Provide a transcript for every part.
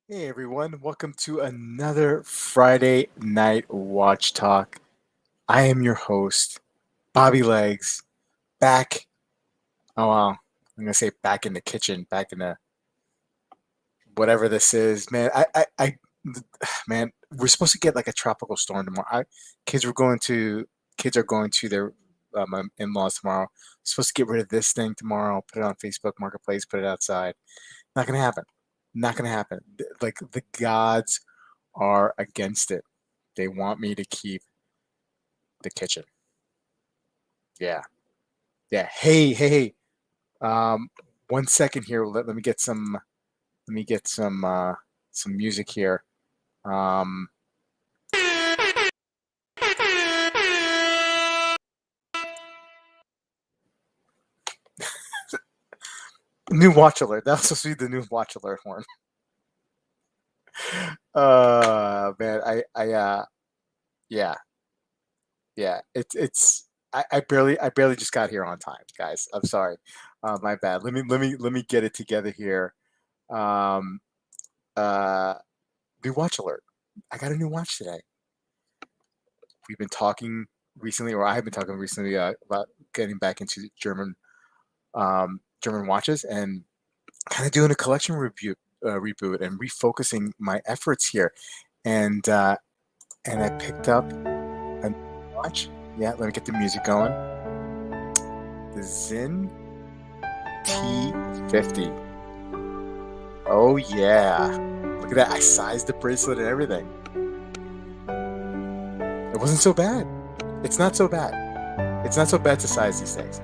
Hey everyone, welcome to another Friday Night Watch Talk. I am your host, Bobby Legs, back. Oh, wow. I'm gonna say back in the kitchen, back in the whatever this is, man. Man, we're supposed to get like a tropical storm tomorrow. Kids were going to, kids are going to their my in-laws tomorrow. Supposed to get rid of this thing tomorrow. Put it on Facebook Marketplace. Put it outside. Not gonna happen. Not gonna happen. Like the gods are against it. They want me to keep the kitchen. Yeah. Yeah. Hey. Um, 1 second here. Let me get some music here. Um, New watch alert. That was supposed to be the new watch alert horn. Man, yeah, yeah. I barely just got here on time, guys. I'm sorry. My bad. Let me get it together here. Um, uh, New watch alert. I got a new watch today. We've been talking recently, or I've been talking recently about getting back into German watches and kind of doing a collection reboot and refocusing my efforts here. And I picked up a new watch. Yeah, let me get the music going. The Zin T50. Oh yeah, look at that! I sized the bracelet and everything. It wasn't so bad. It's not so bad. It's not so bad to size these things.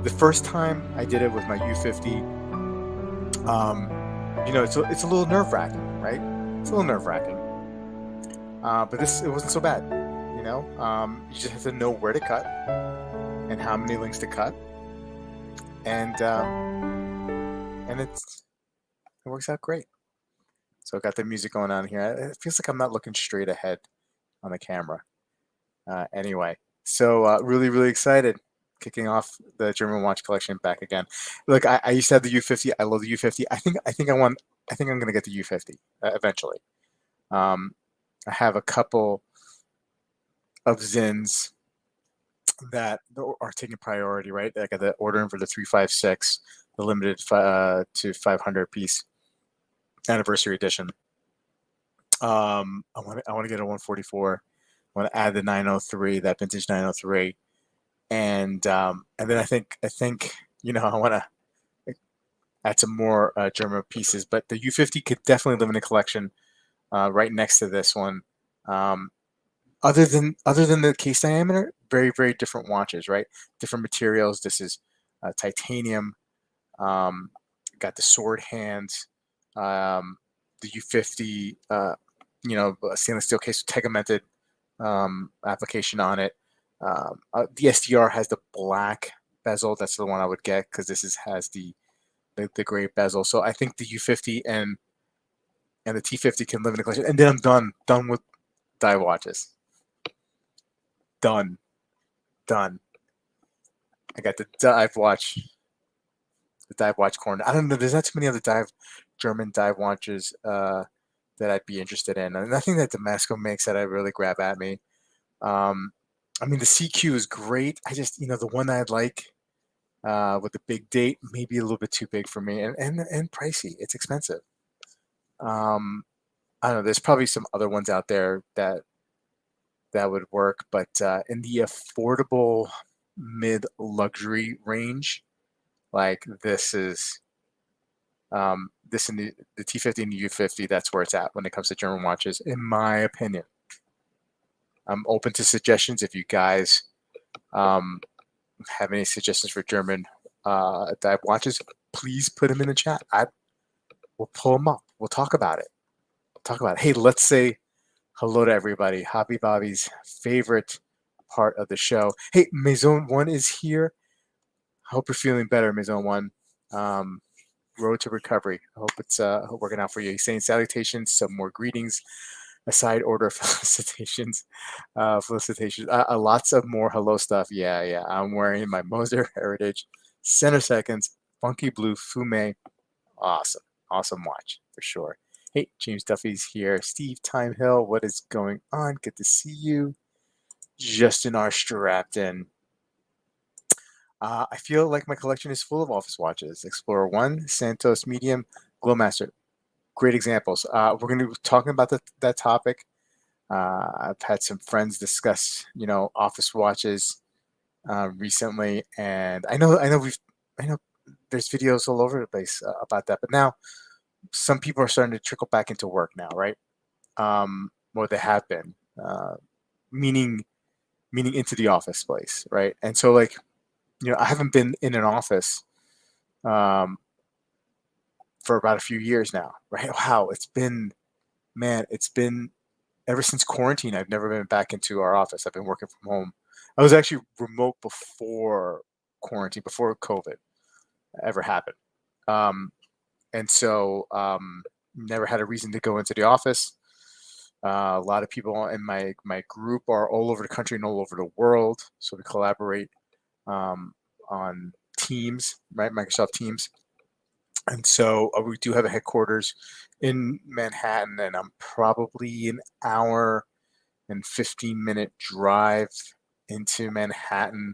The first time I did it with my U50, it's a little nerve wracking, right? It's a little nerve wracking. But it wasn't so bad. You just have to know where to cut and how many links to cut, and it works out great. So I got the music going on here. It feels like I'm not looking straight ahead on the camera. Anyway, so really, really excited. Kicking off the German watch collection back again. Look, I used to have the U50. I love the U50. I think I'm gonna get the U50 eventually. I have a couple of Zins that are taking priority, right? I got the ordering for the 356, the limited to 500 piece anniversary edition. I want to get a 144. I want to add the 903, that vintage 903, and then I think I want to add some more German pieces. But the U50 could definitely live in a collection right next to this one. Other than the case diameter, very very different watches, right? Different materials. This is titanium. Got the sword hands. The U50, stainless steel case with tegmented application on it. The SDR has the black bezel. That's the one I would get because has the gray bezel. So I think the U50 and the T50 can live in a collection. And then I'm done with dive watches. Done. I got the dive watch corner. I don't know. There's not too many other German dive watches that I'd be interested in. And nothing that Damasco makes that I really grab at me. I mean, the CQ is great. I just, the one I'd like with the big date, maybe a little bit too big for me and pricey. It's expensive. I don't know. There's probably some other ones out there that would work, but in the affordable mid luxury range, like this is this and the T50 and the U50, that's where it's at when it comes to German watches, in my opinion. I'm open to suggestions. If you guys have any suggestions for German dive watches, please put them in the chat. We'll pull them up. We'll talk about it. Hey, let's say hello to everybody. Hobby Bobby's favorite part of the show. Hey, Maison 1 is here. I hope you're feeling better, Maison 1. Road to recovery. I hope it's working out for you. He's saying salutations, some more greetings a side order of felicitations. Felicitations. Lots of more hello stuff. Yeah, yeah. I'm wearing my Moser Heritage Center Seconds Funky Blue Fume. Awesome. Awesome watch for sure. Hey, James Duffy's here. Steve Time Hill, what is going on? Good to see you. Justin R. strapped in. I feel like my collection is full of office watches. Explorer 1, Santos Medium, Glowmaster. Great examples. We're going to be talking about that topic. I've had some friends discuss, office watches recently, and I know there's videos all over the place about that. But now some people are starting to trickle back into work now, right? Or they have been, meaning into the office place, right? And so, like, I haven't been in an office um, for about a few years now, right? Wow, it's been ever since quarantine. I've never been back into our office. I've been working from home. I was actually remote before quarantine, before COVID ever happened. Um, and so never had a reason to go into the office. A lot of people in my group are all over the country and all over the world, so we collaborate on Teams, right? Microsoft Teams, and so we do have a headquarters in Manhattan, and I'm probably an hour and 15-minute drive into Manhattan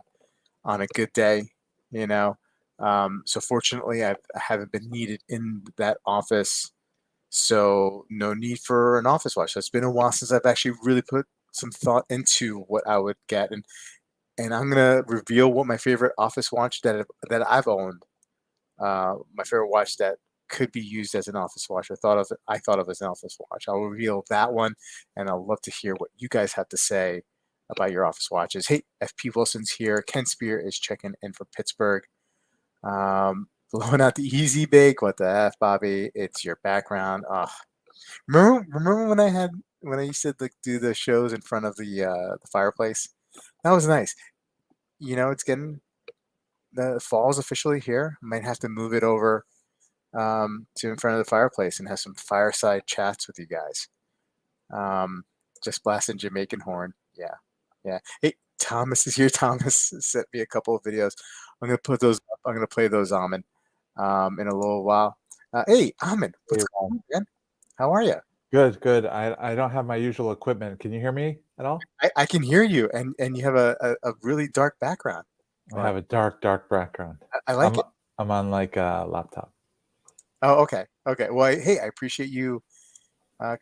on a good day, you know. So fortunately, I haven't been needed in that office, so no need for an office watch. So it's been a while since I've actually really put some thought into what I would get, and I'm gonna reveal what my favorite office watch that I've owned. My favorite watch that could be used as an office watch. I thought of as an office watch. I'll reveal that one, and I'll love to hear what you guys have to say about your office watches. Hey, FP Wilson's here. Ken Spear is checking in from Pittsburgh. Blowing out the easy bake. What the f, Bobby? It's your background. Remember when I used to like do the shows in front of the fireplace? That was nice. It's getting the fall's officially here. Might have to move it over to in front of the fireplace and have some fireside chats with you guys. Um, just blasting Jamaican horn. Yeah, yeah. Hey, Thomas is here. Thomas sent me a couple of videos. I'm gonna put those up. I'm gonna play those, Amin, in a little while. Hey, Amin, Hey, what's Ron. going on, man? How are you? Good, good. I don't have my usual equipment. Can you hear me at all? I can hear you, and you have a really dark background I going. have a dark, dark background. I like I'm it. I'm on like a laptop. Oh, okay, okay. Well, hey, I appreciate you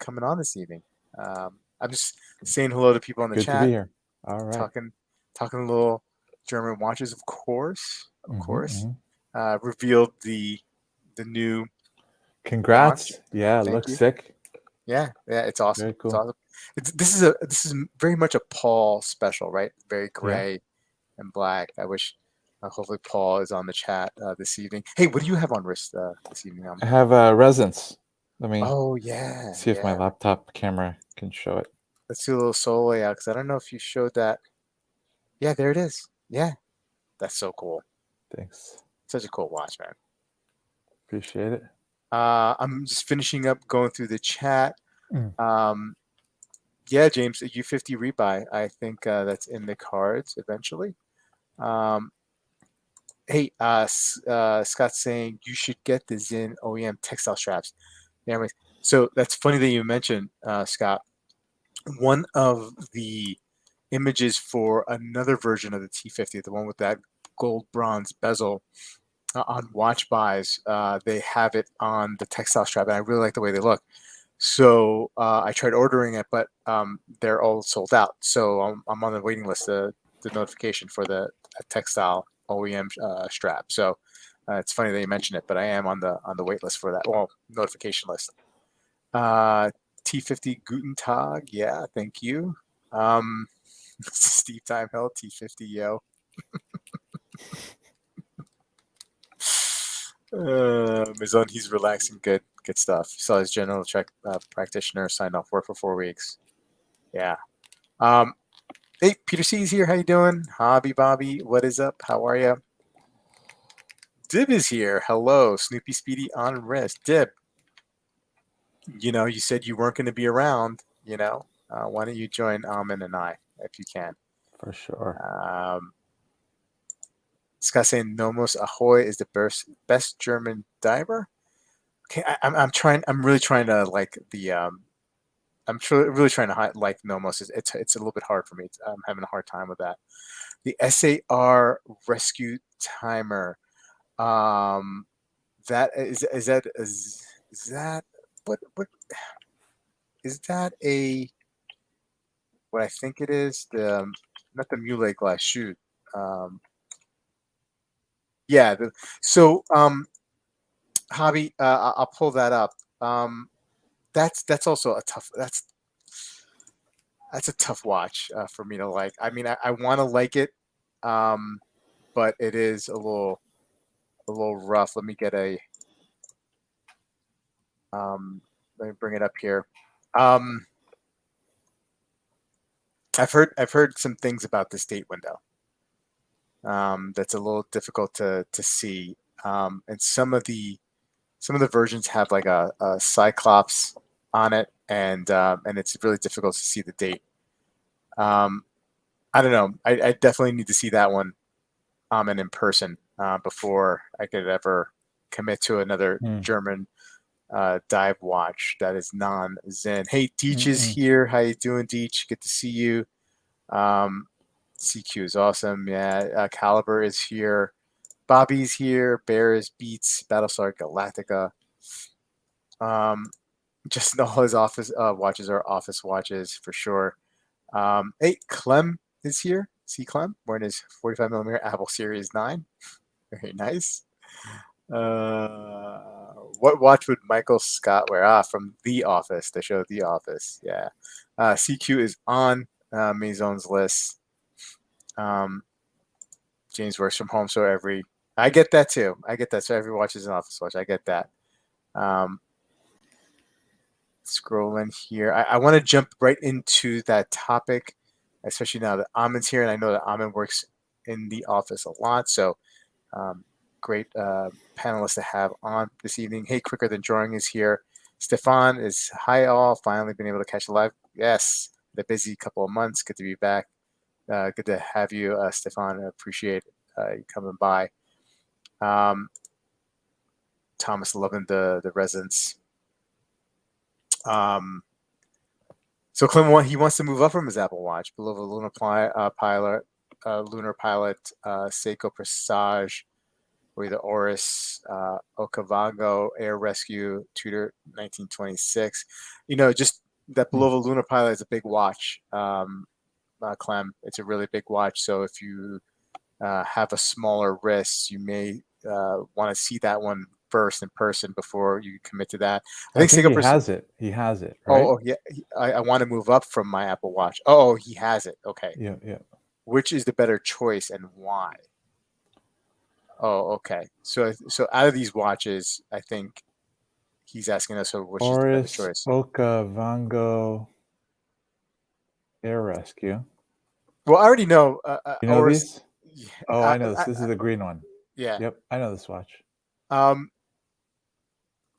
coming on this evening. I'm just saying hello to people in the Good to be chat, here. All right. talking talking a little German watches, of course, of Mm-hmm, course. hmm. Revealed the new watch. Congrats. Yeah, Thank looks you. sick. Yeah, yeah, it's awesome. Very It's cool. awesome. This is very much a Paul special, right? Very Yeah. gray and black. I wish. Hopefully, Paul is on the chat this evening. Hey, what do you have on wrist this evening? I have a resonance. Let me Oh yeah, see if my yeah. laptop camera can show it. Let's do a little solo layout because I don't know if you showed that. Yeah, there it is. Yeah, that's so cool. Thanks. Such a cool watch, man. Appreciate it. I'm just finishing up going through the chat. Mm. Um, yeah, James, a U50 rebuy. I think that's in the cards eventually. Um, hey, Scott's saying you should get the Zin OEM textile straps. Yeah, so that's funny that you mentioned, Scott. One of the images for another version of the T50, the one with that gold bronze bezel, on watch buys, they have it on the textile strap, and I really like the way they look. So I tried ordering it, but they're all sold out. So I'm on the waiting list, the notification for the textile OEM strap. So it's funny that you mentioned it, but I am on the wait list for that. Well, notification list. Uh, T50 Guten Tag, yeah, thank you. Um, Steve Time Hill, T50 yo. Mizon, he's relaxing. Good stuff. Saw his general check practitioner signed off work for 4 weeks. Yeah. Um, hey, Peter C's here. How you doing? Hobby Bobby, what is up? How are you? Dib is here. Hello, Snoopy Speedy on wrist. Dib, you said you weren't going to be around. Why don't you join Amin and I if you can? For sure. Um, Scott saying Nomos Ahoy is the best German diver. Okay, I'm trying. I'm really trying to like the. Really trying to like Nomos. It's a little bit hard for me. I'm having a hard time with that. The SAR rescue timer. Um, that is that what is that a what I think it is the not the Mule glass shoot. Um, yeah. Hobby. I'll pull that up. Um, that's also a tough. That's a tough watch for me to like. I mean, I want to like it, um, but it is a little rough. Let me bring it up here. Um, I've heard some things about this date window. That's a little difficult to see. And some of the versions have like a cyclops on it, and it's really difficult to see the date. Um, I don't know. I definitely need to see that one and in person before I could ever commit to another Hmm. German dive watch that is non-Zen. Hey, Deech is Mm-mm. here. How you doing, Deech? Good to see you. Um, CQ is awesome. Yeah, Caliber is here. Bobby's here. Bear is Beats. Battlestar Galactica. Um, just all his office watches are office watches for sure. Hey, Clem is here. See Clem wearing his 45 millimeter Apple Series 9. Very nice. Uh, what watch would Michael Scott wear? From The Office, the show The Office. Yeah. CQ is on Maison's list. Um, James works from home, so I get that too. I get that. So every watch is an office watch. I get that. Um, Scrolling here. I want to jump right into that topic, especially now that Amin's here, and I know that Amin works in the office a lot. So um, great panelists to have on this evening. Hey, Quicker Than Drawing is here. Stefan is hi all. Finally been able to catch a live. Yes, the busy couple of months. Good to be back. Good to have you, Stefan. I appreciate you coming by. Um, Thomas loving the residence. Um, so Clem, he wants to move up from his Apple Watch below the lunar pilot, Seiko Presage, or the Oris, Okavango Air Rescue Tudor 1926. Just that Hmm. below the lunar pilot is a big watch, Clem. It's a really big watch. So if you have a smaller wrist, you may want to see that one first in person before you commit to that. I I think think he Singapore. has it. He has it, right? Oh yeah. I want to move up from my Apple Watch. Oh, he has it. Okay. Yeah, yeah. Which is the better choice and why? Oh, okay. So out of these watches, I think he's asking us, so which is the better Oris choice? Okavango Air Rescue. Well, I already know. You know Oris. these? Yeah, Oh, I know this. This is the green one. yeah. Yep, I know this watch. Um.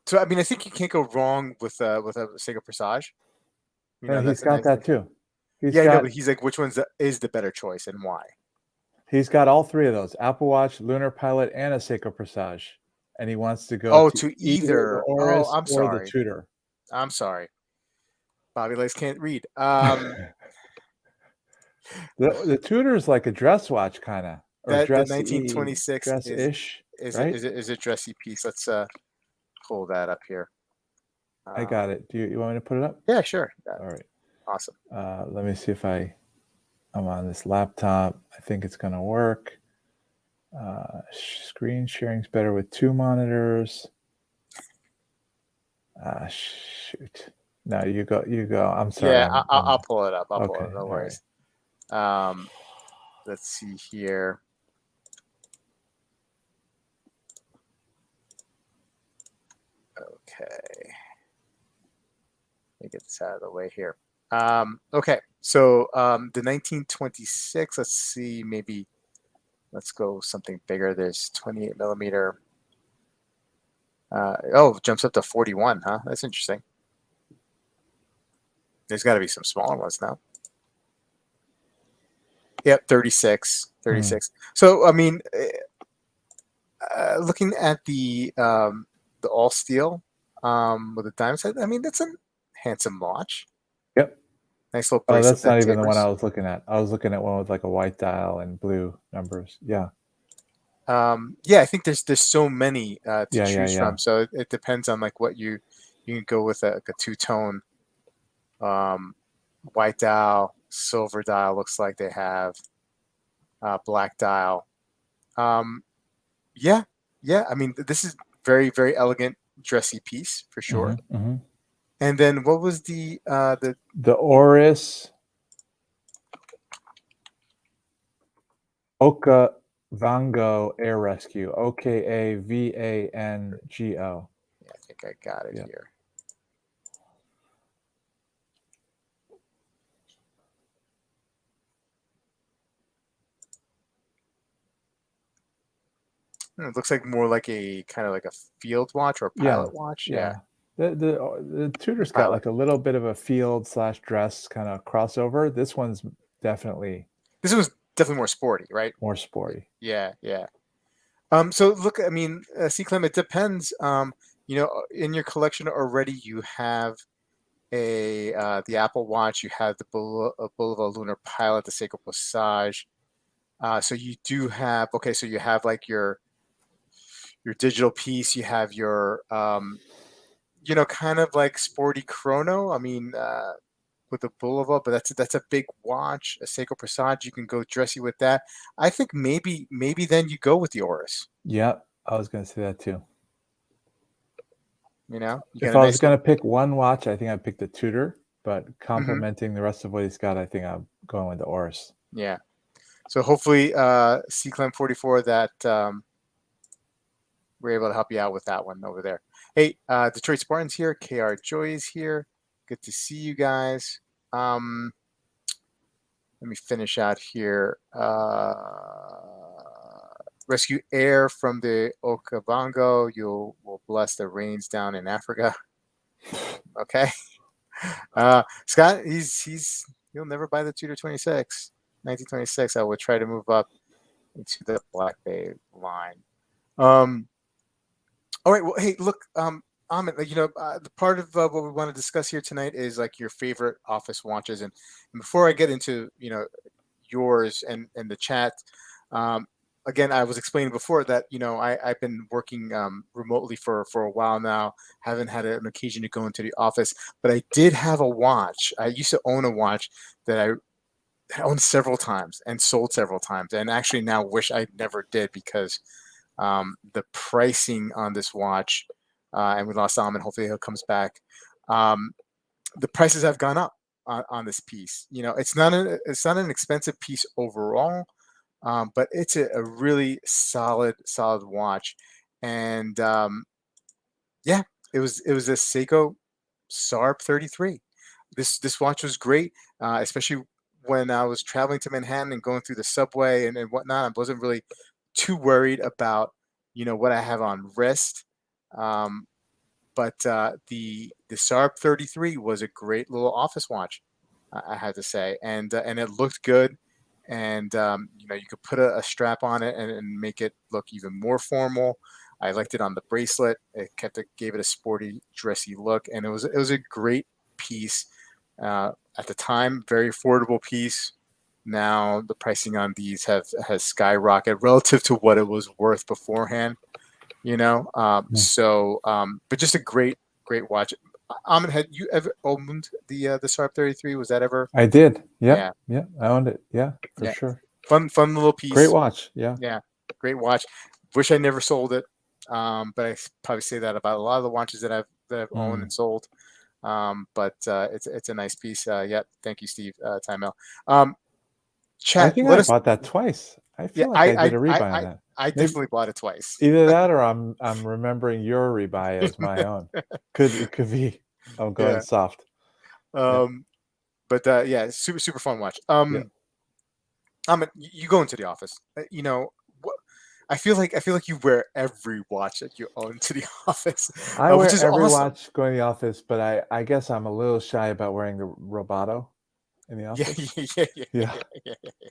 So I mean, I think you can't go wrong with a Sega Presage. No, he's That's a got nice. that too. He's Yeah, I know, got but he's like, which is the better choice and why? he's got all three of those: Apple Watch, Lunar Pilot, and a Seiko Presage. And he wants to go Oh, to to either the either. Oh, Oris I'm or the sorry. Tudor. I'm sorry. Bobby Lace can't read. The Tudor is like a dress watch, kind of, or That the dressy, 1926 dress-ish, is right? is a dressy piece. Let's pull that up here. I got Um, it. Do you want me to put it up? yeah, sure. Yeah, All right. awesome. Let me see if I'm on this laptop. I think it's going to work. Screen sharing's better with two monitors. Shoot. No, you go. You go. I'm sorry. Yeah, I'll pull it up. I'll pull it Okay. up. No All right. worries. Let's see here. Okay, let me get this out of the way here. Okay, so the 1926. Let's see, maybe let's go something bigger. There's 28 millimeter. Oh, jumps up to 41, huh? That's interesting. There's got to be some smaller ones now. Yep, 36, 36. So I mean, looking at the all steel with the diamond side, I mean that's a handsome watch. Yep. Nice little Oh, bracelet that's that not even the one I tapers. was looking at. I was looking at one with like a white dial and blue numbers. Yeah. Yeah, I think there's so many to Yeah, yeah, choose yeah. from. So it depends on like what you can go with like a two-tone um, white dial, silver dial. Looks like they have black dial. Um, yeah, yeah. I mean, this is very elegant, dressy piece for Hmm. sure. Hmm. And then what was the The Oris Okavango Air Rescue. Okavango. Yeah, I think I got it Yeah. here. It looks like more like a kind of like a field watch or Yeah. pilot watch. Yeah, Yeah. The Tudor's got pilot. like a little bit of a field slash dress kind of crossover. This one's definitely This was definitely more sporty, right? more sporty. Yeah, yeah. So look, I mean, C. Clem, it depends. In your collection already, you have the Apple Watch, you have the Bulova Lunar Pilot, the Seiko Passage. So you do have okay. So you have like your digital piece. You have your kind of like sporty chrono. I mean, with the Bulova, but that's a big watch, a Seiko Passage. You can go dressy with that. I think maybe then you go with the Oris. Yeah, I was going to say that too. You get If a I was nice going little. to pick one watch, I think I'd pick the Tudor, but Mhm. complementing the rest of what he's got, I think I'm going with the Oris. Yeah. So hopefully, CCLEM 44 that we're able to help you out with that one over there. Hey, Detroit Spartans here. KR Joy is here. Good to see you guys. Let me finish out here. Rescue air from the Okavango. You will bless the rains down in Africa. Okay. Scott, he'll never buy the Tudor 26, 1926. I would try to move up into the Black Bay line. All right. Well, hey, look, Amit, the part of what we want to discuss here tonight is like your favorite office watches, and before I get into yours and the chat, um, again, I was explaining before that I've been working remotely for a while now. Haven't had an occasion to go into the office, but I did have a watch. I used to own a watch that I owned several times and sold several times, and actually now wish I never did because the pricing on this watch, and we lost Alman. Hopefully, he comes back. Um, the prices have gone up on this piece. It's not an expensive piece overall, but it's a really solid watch, and yeah, it was a Seiko SARB 33. This watch was great, especially when I was traveling to Manhattan and going through the subway and whatnot. I wasn't really too worried about what I have on wrist. Um, but the SARB 33 was a great little office watch, I had to say, and it looked good. And you could put a strap on it and make it look even more formal. I liked it on the bracelet. Gave it a sporty, dressy look, and it was a great piece at the time. Very affordable piece. Now the pricing on these has skyrocketed relative to what it was worth beforehand. But just a great watch. Ahmed, had you ever owned the SARP 33? Was that ever? I did. Yeah, Yeah, yeah, I owned it. Yeah, for yeah. sure. Fun little Great piece. watch. Yeah. Yeah, great watch. Wish I never sold it. But I probably say that about a lot of the watches that I've owned Mm. and sold. But it's a nice piece. Yeah, thank you, Steve. Time Out. I Chat. think I Let us. bought that twice. I Yeah, feel like I did a I rebuy on I that. I Maybe definitely bought it twice. either that or I'm remembering your rebuy as my own. It could be. I'm going Yeah. soft. Yeah. Um, but yeah, super fun watch. Yeah. You go into the office. What? I feel like you wear every watch that you own to the office, I which wear is every awesome. watch going to the office, but I guess I'm a little shy about wearing the Roboto in the Yeah, office. yeah, yeah, yeah, Yeah. yeah, yeah.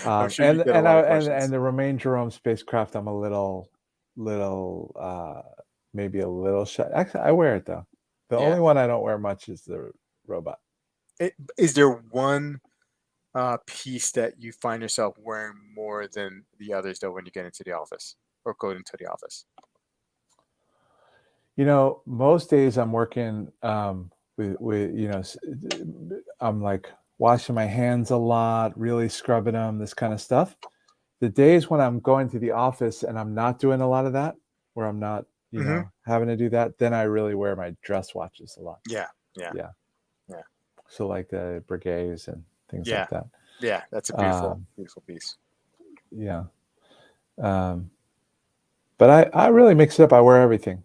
I'm sure you And get a and lot I of questions. and the Remain Jerome spacecraft, I'm a little maybe a little shy. Actually, I wear it though. The Yeah. only one I don't wear much is the robot. Is there one piece that you find yourself wearing more than the others though when you get into the office or go into the office? Most days I'm working with I'm like washing my hands a lot, really scrubbing them, this kind of stuff. The days when I'm going to the office and I'm not doing a lot of that, where I'm not, Mm-hmm. having to do that, then I really wear my dress watches a lot. Yeah, yeah, Yeah. yeah, So like the Breguets and things yeah, like that. yeah. That's a beautiful, Um, beautiful piece. yeah. Um, but I really mix it up. I wear everything.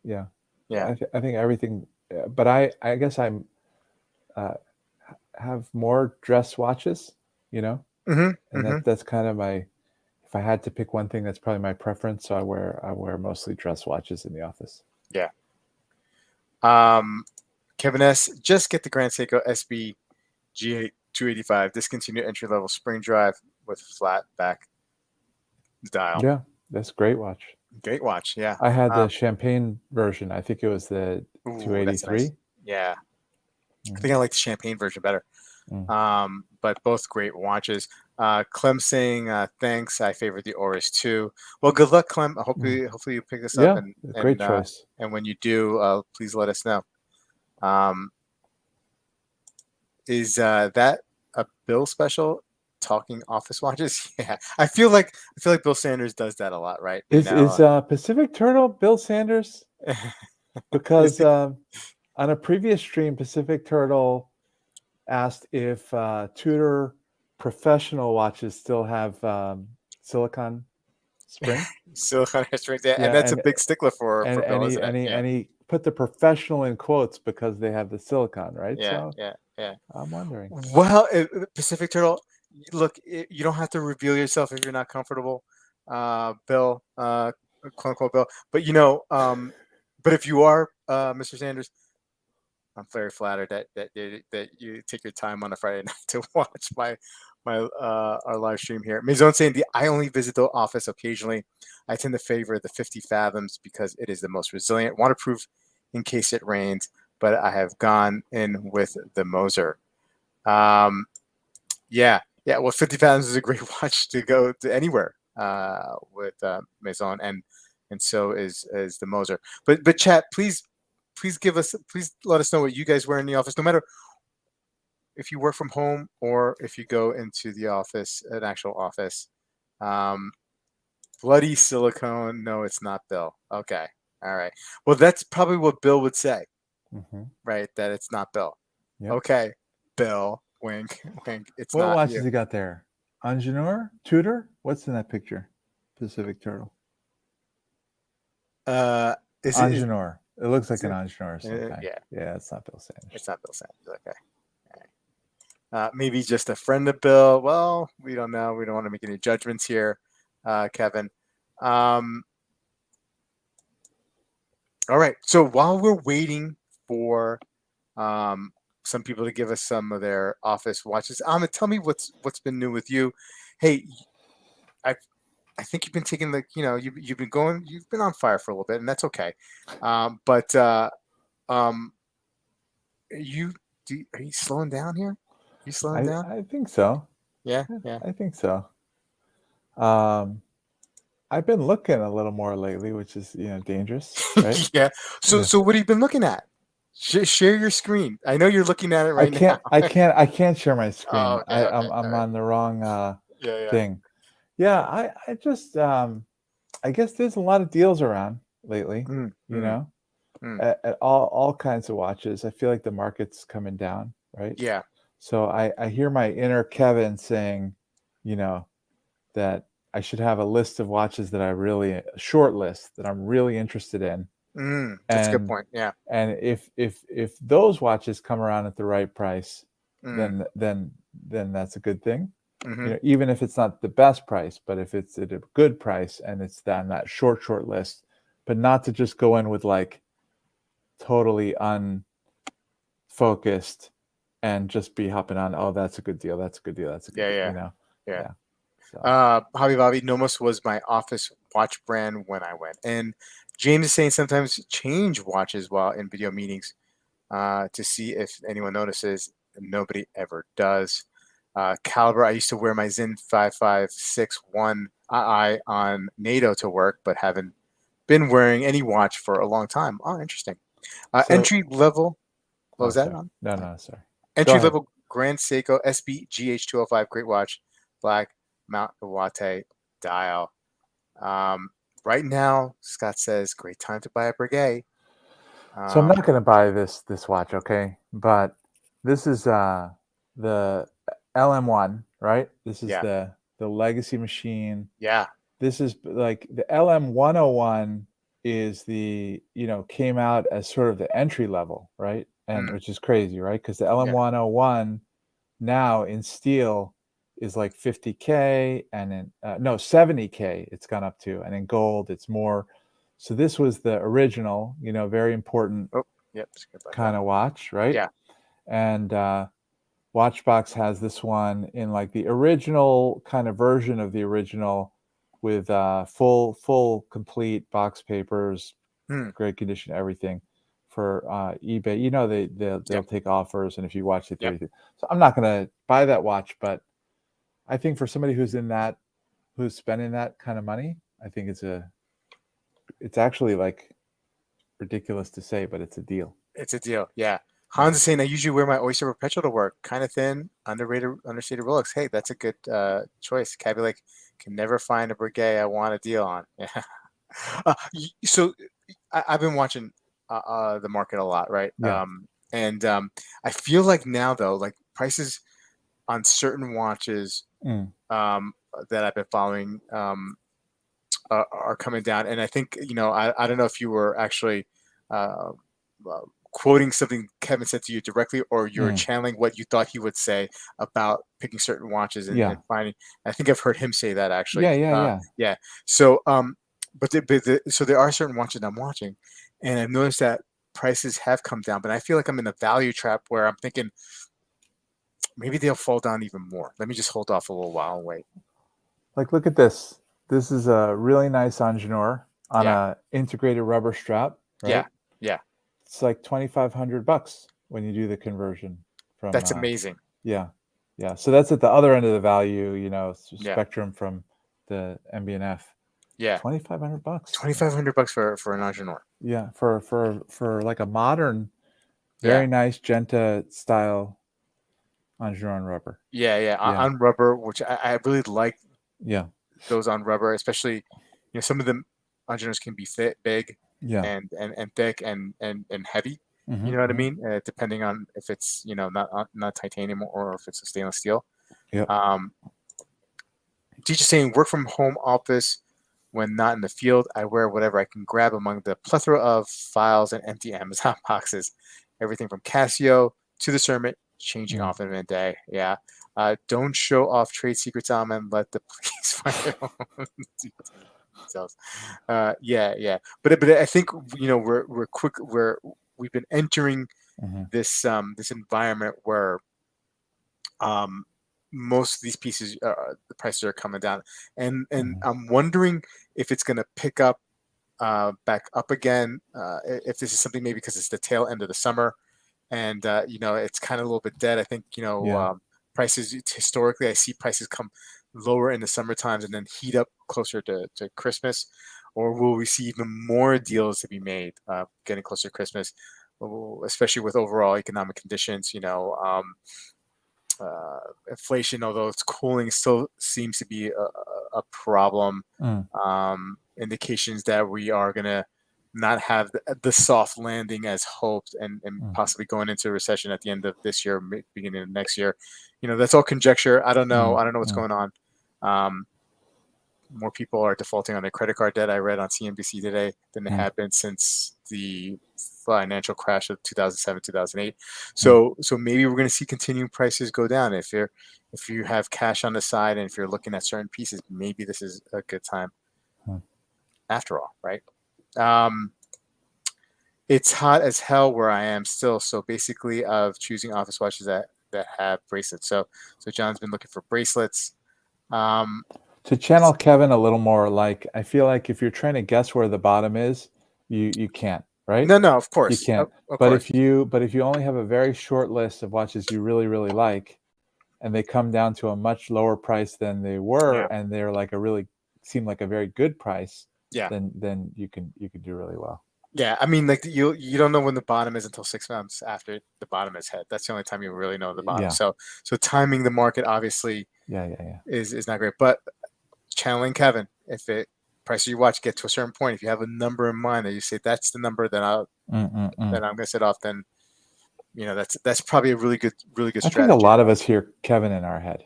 Yeah. Yeah. I think everything. But I guess I'm uh, have more dress watches, Mm-hmm. and Mm-hmm. that's kind of my. If I had to pick one thing, that's probably my preference. So I wear mostly dress watches in the office. Yeah. Um, Kevin S. Just get the Grand Seiko SB G8 285 discontinued entry level spring drive with flat back dial. Yeah, that's a great watch. Great watch. Yeah. I had the Um, champagne version. I think it was the ooh, that's nice. 283. Yeah. I Mm, think I like the champagne version better. mm, But both great watches. Clem saying thanks. I favor the Oris too. Well, good luck, Clem. mm. Hopefully you pick this up Yeah, great choice. and when you do, please let us know. Um, is that a Bill special? Talking office watches? Yeah, I feel like Bill Sanders does that a lot, right? Is Pacific Turtle Bill Sanders? Is Because the on a previous stream, Pacific Turtle asked if Tudor professional watches still have silicon spring. silicone restricted, yeah, and Yeah, that's a big stickler for and Bill, and he isn't it? and he Yeah, and he put the professional in quotes because they have the silicon, right? yeah, So yeah, yeah. I'm wondering. Well, Pacific Turtle, look, you don't have to reveal yourself if you're not comfortable, Bill, quote unquote Bill. But but if you are, Mr. Sanders, I'm very flattered that you take your time on a Friday night to watch my our live stream here. Maison saying I only visit the office occasionally. I tend to favor the 50 fathoms because it is the most resilient, waterproof in case it rains. But I have gone in with the Moser. Um, yeah, yeah. Well, 50 fathoms is a great watch to go to anywhere with Maison, and so is the Moser. But chat, please let us know what you guys wear in the office, no matter if you work from home or if you go into the office, an actual office. Um, Bloody silicone. No, it's not Bill. Okay, all right. Well, that's probably what Bill would say, Hmm. right? That it's not Bill. Yep. Okay, Bill. Wink, wink. It's What not you. watches he got there? Ingenieur? Tudor? What's in that picture? Pacific Turtle. Uh, is Ingenieur. It looks like is an it? Ingenieur of some kind. Yeah, Yeah, it's not Bill Sanders. it's not Bill Sanders. Okay. All right. Maybe just a friend of Bill. Well, we don't know. We don't want to make any judgments here, Kevin. Um, all right. So while we're waiting for um, some people to give us some of their office watches, Amit, tell me what's been new with you. Hey, I I think you've been taking you've been on fire for a little bit, and that's okay. But um, you are you slowing down here? Are you slowing I down? I think so. Yeah, Yeah, yeah. I think so. Um, I've been looking a little more lately, which is dangerous, right? Yeah. So Yeah. so what have you been looking at? Share your screen. I know you're looking at it I right now. can't I can't I can't share my Oh, screen. okay, okay, all I'm right. on the wrong Yeah, yeah. thing. Yeah, I just I guess there's a lot of deals around lately, Mm, you mm, know, mm. at all kinds of watches. I feel like the market's coming down, right? Yeah. So I hear my inner Kevin saying, you know, that I should have a list of watches that a short list that I'm really interested in. That's a good And point. Yeah. if those watches come around at the right price, Mm, then that's a good thing. Mm-hmm. Even if it's not the best price, but if it's at a good price and it's on that short list, but not to just go in with like totally unfocused and just be hopping on, oh, that's a good deal, that's a good deal, that's a good Yeah, deal, yeah, yeah. yeah. So Hobby Lobby Nomos was my office watch brand when I went. And James is saying sometimes change watches while in video meetings to see if anyone notices. Nobody ever does. Caliber, I used to wear my Zin 5561 II on NATO to work, but haven't been wearing any watch for a long time. Oh, interesting. so Entry level, what oh, was that sorry, on? no, sorry, go Entry ahead. level Grand Seiko SB GH205, great watch, black Mount Iwate dial. Um, right now, Scott says, great time to buy a Breguet. So I'm not Um, going to buy this watch, okay? But this is the LM1, right? This is yeah, the legacy machine. yeah, This is like the LM101 is came out as sort of the entry level, right? And mm, which is crazy, right? Because the yeah, LM101 now in steel is like 50K, and in no 70K it's gone up to, and in gold it's more. So this was the original, very important oh, yep, just gonna back up. kind of watch, right? Yeah, And Watchbox has this one in like the original kind of version of the original, with full complete box papers, mm, great condition, everything, for eBay. They'll yep, take offers, and if you watch it, yep. everything. So I'm not gonna buy that watch, but I think for somebody who's spending that kind of money, I think it's actually like ridiculous to say, but it's a deal. It's a deal. Yeah. Yeah. Hans is saying I usually wear my Oyster Perpetual to work. Kind of thin, underrated, understated Rolex. Hey, that's a good choice. Cabby like can never find a Breguet I want a deal on. Yeah. So I've been watching the market a lot, right? Yeah. And I feel like now though, like prices on certain watches Mm. um, that I've been following are coming down. And I think I don't know if you were actually uh, uh, quoting something Kevin said to you directly, or you're Mm. channeling what you thought he would say about picking certain watches and Yeah. finding. I think I've heard him say that actually. Yeah. Yeah. So, so there are certain watches I'm watching, and I've noticed that prices have come down, but I feel like I'm in a value trap where I'm thinking maybe they'll fall down even more. Let me just hold off a little while and wait. Like, look at this. This is a really nice Angenour on Yeah. a integrated rubber strap, Yeah. right? Yeah. It's like $2,500 when you do the conversion from That's amazing. yeah. Yeah. So that's at the other end of the value, Yeah. spectrum from the MB&F. Yeah. $2,500. $2,500 for an Agilent. Yeah, for like a modern, Yeah, very nice Genta style Angenour rubber. yeah. Yeah. On rubber, which I really like Yeah. those on rubber, especially some of them Agilet's can be thick, big, Yeah. and thick and heavy. You know what I Hmm. mean? Depending on if it's not titanium or if it's a stainless steel. Yep. Um, Teacher saying work from home office when not in the field. I wear whatever I can grab among the plethora of files and empty Amazon boxes. Everything from Casio to the Cermet, changing Mm. often in a day. Yeah. Don't show off trade secrets, Amin. Let the police find their own details. Yeah. But I think we've been entering Hmm. this environment where um, most of these pieces, the prices are coming down, and Hmm. I'm wondering if it's going to pick up back up again. If this is something maybe because it's the tail end of the summer, and it's kind of a little bit dead. I think Yeah. prices historically, I see prices come lower in the summer times and then heat up closer to Christmas, or will we see even more deals to be made getting closer to Christmas, especially with overall economic conditions? Inflation, although it's cooling, still seems to be a problem. Mm. Indications that we are going to not have the soft landing as hoped, and Mm. possibly going into a recession at the end of this year, beginning of next year. That's all conjecture. I don't know. Mm. I don't know what's Mm. going on. Um, More people are defaulting on their credit card debt. I read on CNBC today than they Mm. have been since the financial crash of 2007, 2008. Hmm. So maybe we're going to see continuing prices go down. If you have cash on the side and if you're looking at certain pieces, maybe this is a good time Hmm. after all, right? Um, it's hot as hell where I am still. So basically, of choosing office watches that have bracelets. So John's been looking for bracelets. Um, To channel Kevin a little more, like I feel like if you're trying to guess where the bottom is, you can't, right? no, no, of You course, can't. of But course, if you only have a very short list of watches you really really like, and they come down to a much lower price than they were, yeah, and they're like a really seem like a very good price, yeah. then you can do really well. Yeah, I mean, like you don't know when the bottom is until 6 months after the bottom is hit. That's the only time you really know the bottom. Yeah, So timing the market obviously yeah, yeah, yeah. is not great. But channeling Kevin, if it price of your watch get to a certain point, if you have a number in mind that you say that's the number Mm-mm-mm. that I'm gonna set off, then that's probably a really good I think a strategy. lot of us hear Kevin in our head.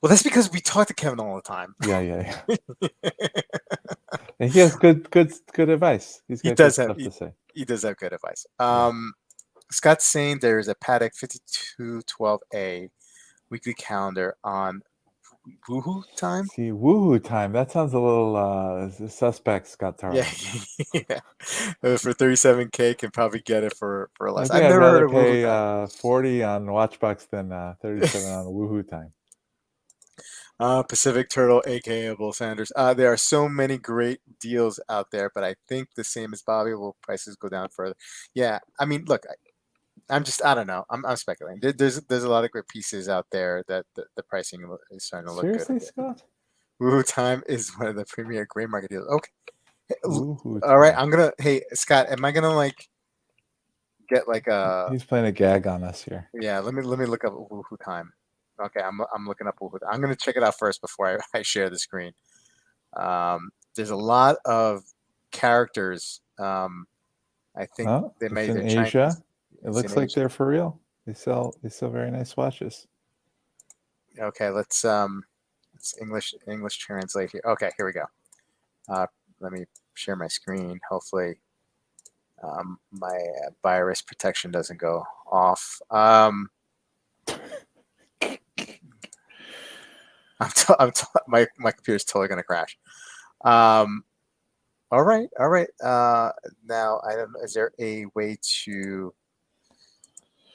Well, that's because we talk to Kevin all the time. Yeah, yeah, yeah. And he has good advice. He's he got good does have stuff he, to say. he does have good advice. Yeah. Scott's saying there's a Paddock 5212A weekly calendar on Woohoo time. See, woohoo time. That sounds a little suspect, Scott Yeah, Tarling. yeah. For 37K, can probably get it for I less. think I've I'd never heard rather of Woohoo pay time. 40 on Watchbox than 37 on woohoo time. Pacific Turtle, aka Bull Sanders. There are so many great deals out there, but I think the same as Bobby. Will prices go down further? Yeah, I mean, look, I don't know. I'm speculating. There's a lot of great pieces out there that the pricing is starting to look good Seriously, again. Scott? Woohoo time is one of the premier gray market deals. Okay, Woohoo all right. time. I'm gonna. Hey, Scott, am I gonna like get like a He's playing a gag on us here. yeah? Let me look up Woohoo time. Okay, I'm looking up Woohoo. I'm gonna check it out first before I share the screen. There's a lot of characters. I think Oh, they it's made in their Chinese. Asia. It It's in looks like Asia. they're for real. They sell very nice watches. Okay, let's English translate here. Okay, here we go. Uh, Let me share my screen. Hopefully, my virus protection doesn't go off. My computer's totally gonna crash. Um, all right, all right. Now I don't. Is there a way to?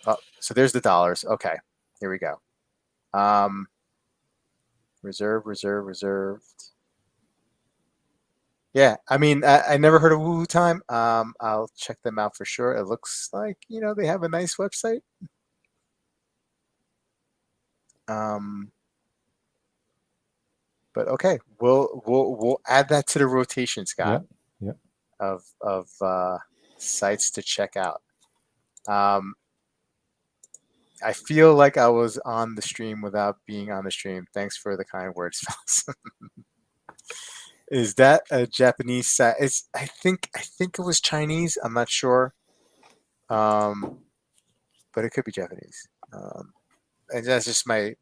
Oh, so there's the dollars. Okay, here we go. Um, reserved. Yeah, I mean, I never heard of Woo Time. I'll check them out for sure. It looks like they have a nice website. Um, but okay, we'll add that to the rotation, Scott, Yep. Yep. of sites to check out. Um, I feel like I was on the stream without being on the stream. Thanks for the kind words, fellas. Is that a Japanese site? I think it was Chinese. I'm not sure, um, but it could be Japanese. And that's just my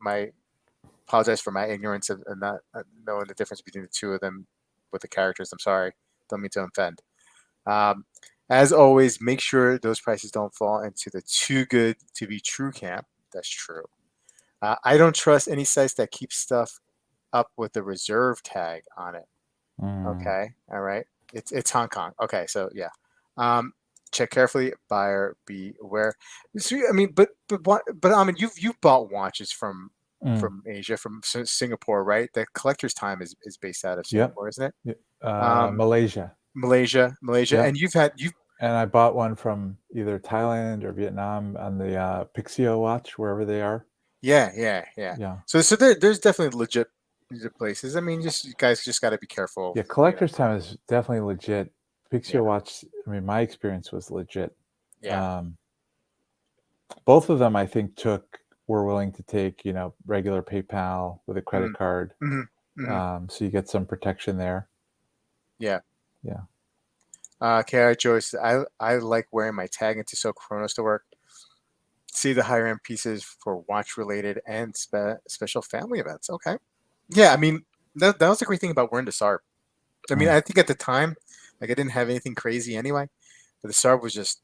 apologize for my ignorance of not knowing the difference between the two of them with the characters. I'm sorry. Don't mean to offend. Um, as always, make sure those prices don't fall into the too good to be true camp. That's true. I don't trust any sites that keep stuff up with the reserve tag on it. Mm. Okay, all right. It's Hong Kong. Okay, so yeah. Um, Check carefully. Buyer beware. So, I mean, but I mean, you've bought watches Mm. from Asia, from Singapore, right? The collector's time is based out of Yep. Singapore, isn't it? Yep. Um, Malaysia. Malaysia, Yep. and you've And I bought one from either Thailand or Vietnam on the Pixio watch, wherever they are. yeah. Yeah. So there's definitely legit places. I mean, just you guys just got to be careful. Yeah. Collector's time is definitely legit. Yeah, Pixio watch, I mean, my experience was legit. yeah. Um, both of them, I think, were willing to take, regular PayPal with a credit Mm, card. hmm hmm So you get some protection there. Yeah. Yeah. Kara Joyce, I like wearing my tag into So Chronos to work. See the higher end pieces for watch related and special family events. Okay. Yeah, I mean that was the great thing about wearing the SARP. I mean, Mm. I think at the time, like I didn't have anything crazy anyway. but the Saab was just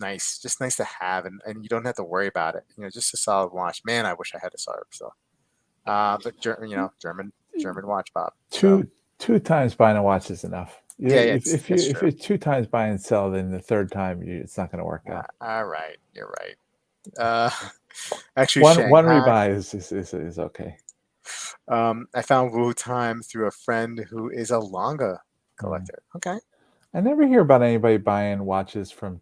nice to have, and you don't have to worry about it. Just a solid watch. Man, I wish I had a Saab. So, but German watch, Bob. So Two times buying a watch is enough. yeah, yeah, If that's if true. it's two times buy and sell, then the third time it's not going to work out. All right, you're right. Uh, actually, One Shanghai. rebuy is okay. I found Wu Time through a friend who is a Longa Mm. collector. Okay. I never hear about anybody buying watches from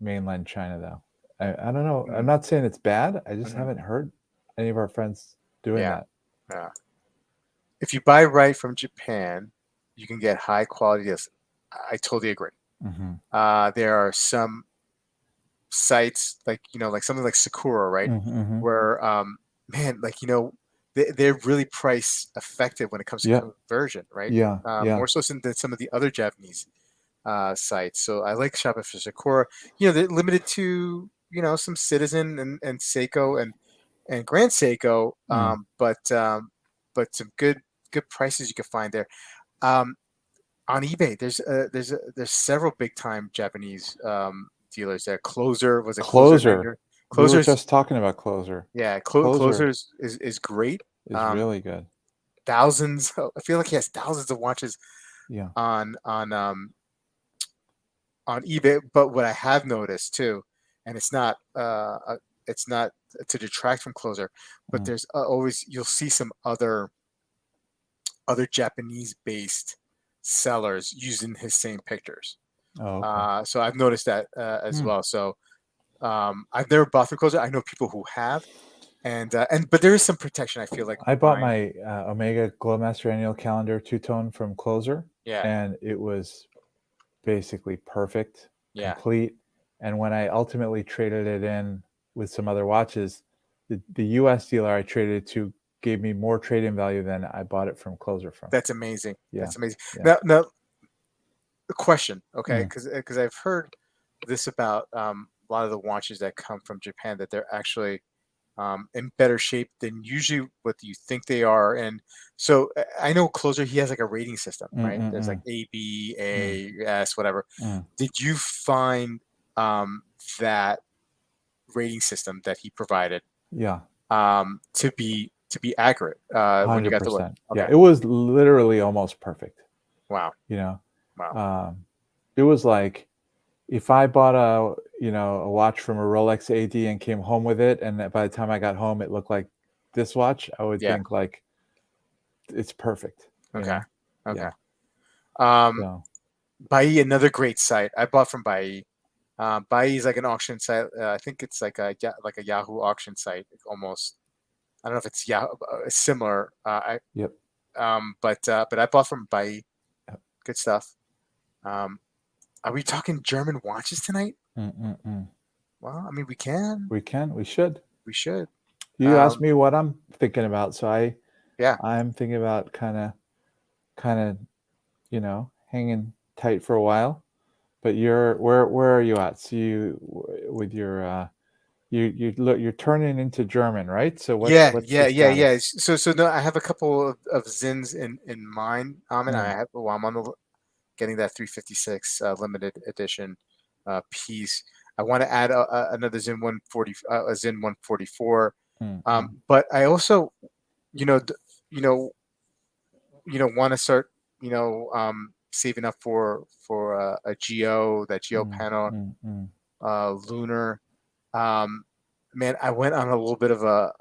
mainland China though. I don't know. I'm Mm, not saying it's bad. I just mhm. haven't heard any of our friends doing Yeah, that. yeah. If you buy right from Japan, you can get high quality deals. I totally agree. Mm-hmm. There are some sites like like something like Sakura, right? Mm-hmm. Mm-hmm. Where man, like they're really price effective when it comes to Yeah. conversion, right? Yeah. Yeah. More so than some of the other Japanese sites. So I like shopping for Sakura. They're limited to some Citizen and Seiko and Grand Seiko, Mm. but some good prices you can find there. Um, on eBay, there's several big time Japanese dealers there. Closer was a Closer Closer. 90. We were Closer's just talking about Closer. yeah, Closer Closer is great. is Um, really good. thousands. I feel like he has thousands of watches Yeah. on on eBay. But what I have noticed too, and it's not to detract from Closer, but Mm. there's always you'll see some other Japanese based sellers using his same pictures. Oh, okay. So I've noticed that as Mm. well. So I've never bought through Closer. I know people who have, and but there is some protection. I feel like I bought buying. my Omega Glowmaster annual calendar two-tone from Closer, Yeah, and it was basically perfect, yeah. complete. And when I ultimately traded it in with some other watches, the US dealer I traded it to gave me more trade-in value than I bought it from Closer from. That's amazing. Yeah, That's amazing. yeah. Now, a question, okay? Mm. Because I've heard this about a lot of the watches that come from Japan that they're actually in better shape than usually what you think they are. And so I know Closer, he has like a rating system, Mm, right? mm, There's like mm, A, B, mm, A, S, whatever. mm. Did you find that rating system that he provided Yeah, to be accurate when you got to work? 100%. Yeah, Okay. it was literally almost perfect. Wow. You know, Wow. it was like if I bought a watch from a Rolex AD and came home with it, and by the time I got home, it looked like this watch, I would Yeah. think like it's perfect. Okay. Okay. Yeah. Um, So Bai, another great site. I bought from Bai. Bai is like an auction site. I think it's like a Yahoo auction site almost. I don't know if it's Yahoo similar. yep. But I bought from Bai. Yep. Good stuff. Um, are we talking German watches tonight? Mm-mm-mm. Well, I mean we can. We should. We should. You asked Um, me what I'm thinking about, so yeah. I'm thinking about kind of hanging tight for a while. But where are you at? So you with your you're turning into German, right? So Yeah, what's the yeah, yeah, yeah. status? So no, I have a couple of Zins in mind. And I Mm, have well, I'm on the getting that 356 limited edition piece. I want to add another Zin 140, a Zin 144. mm, mm. But I also, you know, you know, want to start, saving up for a Geo, that Geo Mm, panel, mm, mm, Lunar. Um, man, I went on a little bit of a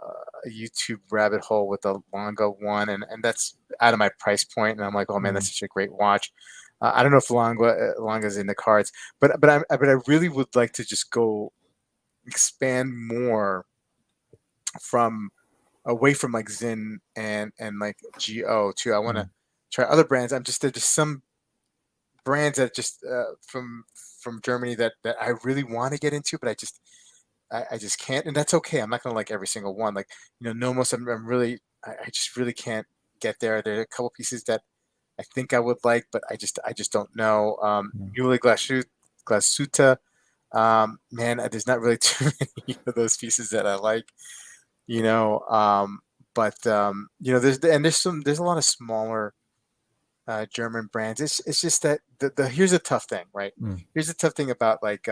YouTube rabbit hole with the Longa one, and that's out of my price point. And I'm like, oh man, mm, that's such a great watch. I don't know if Longa's in the cards, but I really would like to just go expand more from away from like Zin and like Go too. I want to mm, try other brands. There's just some brands that just from Germany that I really want to get into, but I just can't, and that's okay. I'm not gonna like every single one. Like Nomos, I'm really, I just really can't get there. There are a couple pieces that I think I would like, but I just don't know. mm, Newly Glasuta, man, there's not really too many of those pieces that I like. You know, but there's a lot of smaller German brands. It's just that the here's a tough thing, right? Mm. Here's a tough thing about like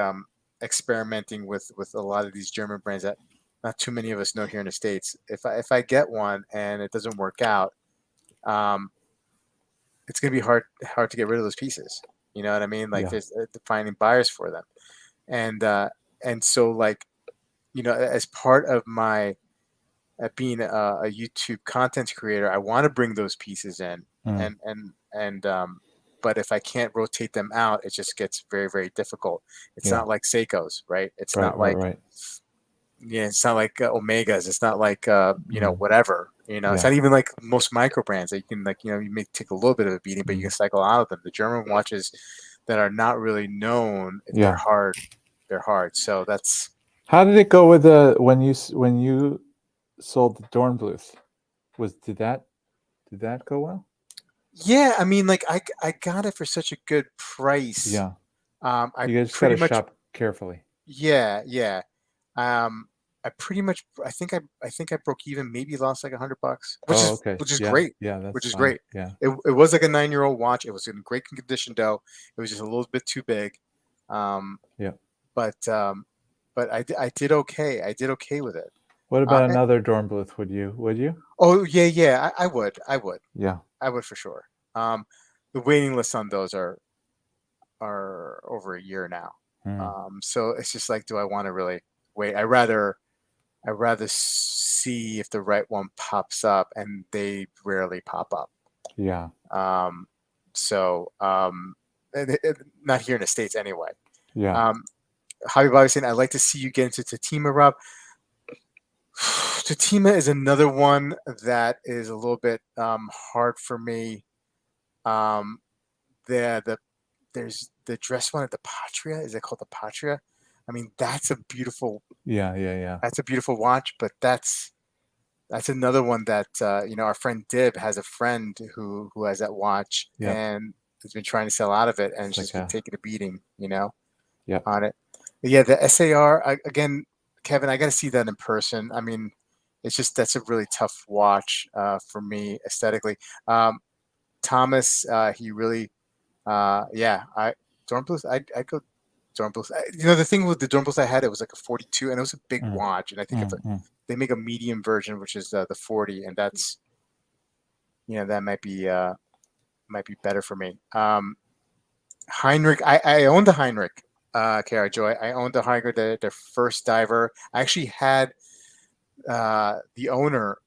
experimenting with a lot of these German brands that not too many of us know here in the States. If I get one and it doesn't work out, um, it's gonna be hard to get rid of those pieces. You know what I mean? Like Yeah. there's finding buyers for them, and uh, and so like as part of my being a YouTube content creator, I want to bring those pieces in, Mm. and but if I can't rotate them out, it just gets very, very difficult. It's Yeah. not like Seikos, right? Right. Right. Right. It's not like Omegas. It's not like Mm. whatever. It's Yeah. not even like most micro brands that you can like you may take a little bit of a beating, but you Mm. can cycle out of them. The German watches that are not really known, they're Yeah. hard. They're hard. So that's How did it go with the when you sold the Dornbluth? Did that go well? yeah. I mean, like I got it for such a good price. Yeah. I You just got pretty to much shop carefully. yeah, yeah. Um, I pretty much I think I broke even, maybe lost like $100, which Oh, is okay. which is Yeah. great, Yeah. which That's is fine. great. Yeah. It was like a 9-year-old watch. It was in great condition though. It was just a little bit too big. Um, Yeah. but I did okay. I did okay with it. What Uh, about and- another Dornbluth? Would you? Would you? oh yeah, yeah. Yeah. I would for sure. The waiting lists on those are over a year now. Mm. So it's just like, do I want to really wait? I rather see if the right one pops up, and they rarely pop up. Yeah. Um, so not here in the States anyway. Yeah. Um, Javi Bobby saying, I'd like to see you get into Tatima, Rob. Tatima is another one that is a little bit hard for me. Um, the there's the dress one at the Patria. Is it called the Patria? I mean, Yeah. Yeah. Yeah. that's a beautiful watch, but that's another one that our friend Dib has a friend who has that watch Yep. and has been trying to sell out of it, and It's it's like just been a. taking a beating, Yep. on it. But yeah, the SAR again, Kevin, I got to see that in person. I mean, it's just that's a really tough watch for me aesthetically. Thomas, he really, yeah, I Dornbluth, I go Dornbluth. The thing with the Dornbluth I had, it was like a 42, and it was a big Mm. watch, and I think if Mm. Mm. they make a medium version, which is the 40, and that's that might be better for me. Heinrich, I owned the Heinrich, Kara Joy. I owned the Heinrich, the first diver. I actually had the owner,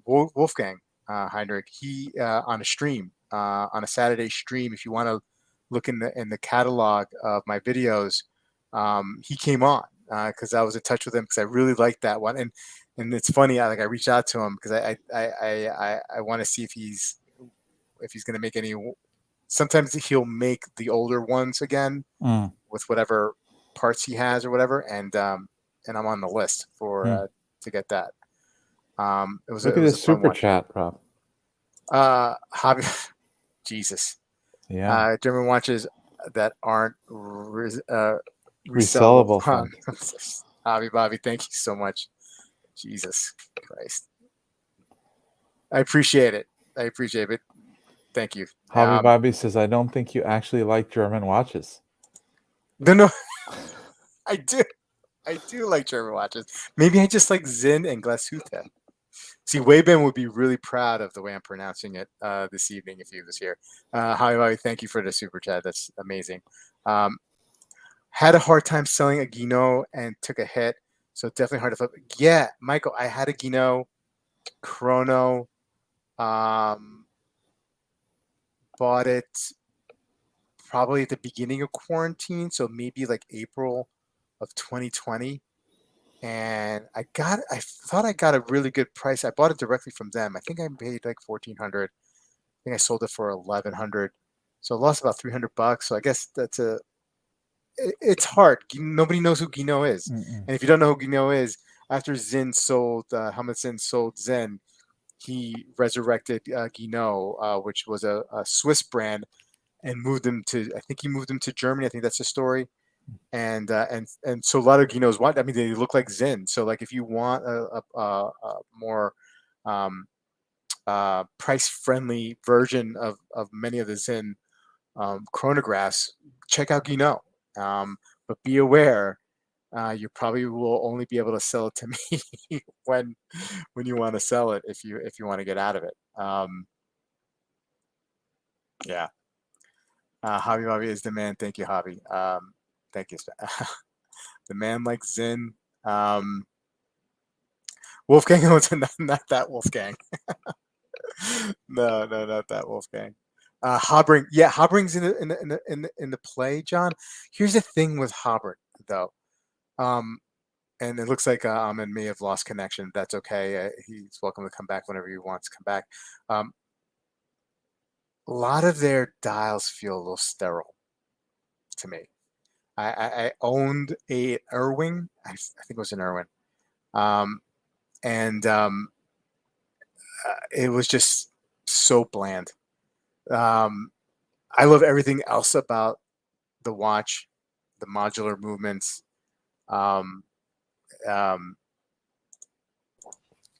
Wolfgang Heinrich. He on a stream, on a Saturday stream. If you want to look in the catalog of my videos, he came on because I was in touch with him because I really liked that one. And it's funny, I reached out to him because I want to see if he's going to make any. Sometimes he'll make the older ones again Mm. with whatever parts he has or whatever, and I'm on the list for Mm. to get that. It was a, Look it at was this a fun super one. chat, Rob. Hobby, Jesus, Yeah. German watches that aren't resellable. Resellable from. Hobby Bobby, thank you so much. Jesus Christ, I appreciate it. I appreciate it. Thank you. Hobby Bobby says, I don't think you actually like German watches. No, I do. I do like German watches. Maybe I just like Zinn and Glashütte. See, Wayben would be really proud of the way I'm pronouncing it this evening if he was here. Hi, thank you for the super chat. That's amazing. Had a hard time selling a Guinot and took a hit, so definitely hard to flip. Yeah, Michael, I had a Guinot Chrono. Bought it probably at the beginning of quarantine, so maybe like April of 2020. And I thought I got a really good price. I bought it directly from them. I think I paid like 1,400. I think I sold it for 1,100. So I lost about $300. So I guess it's hard. Nobody knows who Gino is. Mm-mm. And if you don't know who Gino is, after Zinn sold, Helmut Zinn sold Zen, he resurrected Gino, which was a Swiss brand, and moved them to, I think he moved them to Germany. I think that's the story. And so a lot of Ginos want. I mean, they look like Zen. So like, if you want a more price-friendly version of many of the Zen chronographs, check out Guinot. But be aware, you probably will only be able to sell it to me when you want to sell it if you want to get out of it. Yeah, Hobby Lobby is the man. Thank you, Hobby. Thank you. The man like Zen. Um, Wolfgang, not that Wolfgang. No, no, not that Wolfgang. Habring, yeah, Habring's in the play, John. Here's the thing with Habring, though. Um, and it looks like Amin may have lost connection. That's okay. He's welcome to come back whenever he wants to come back. Um, a lot of their dials feel a little sterile to me. I owned a Irwing. I think it was an Irwin, um, and it was just so bland. Um, I love everything else about the watch, the modular movements. Um, um,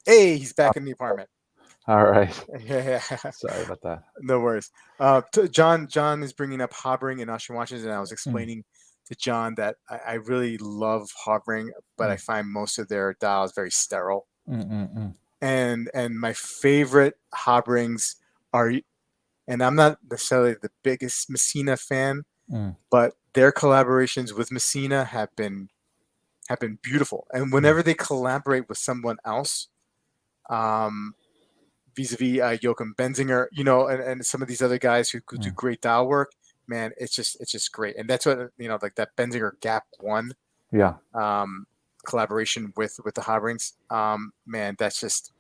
hey, he's back in the apartment. All right. Yeah, Sorry about that. no worries. John is bringing up Habring and Austrian watches, and I was explaining to John that I really love Habring, but I find most of their dials very sterile. And my favorite Habrings are, and I'm not necessarily the biggest Messina fan, but their collaborations with Messina have been beautiful. And whenever they collaborate with someone else, vis-a-vis Joachim Benzinger, and some of these other guys who do great dial work, man, it's just great. And that's what, like that Benzinger Gap 1 collaboration with the Habrings, man, that's just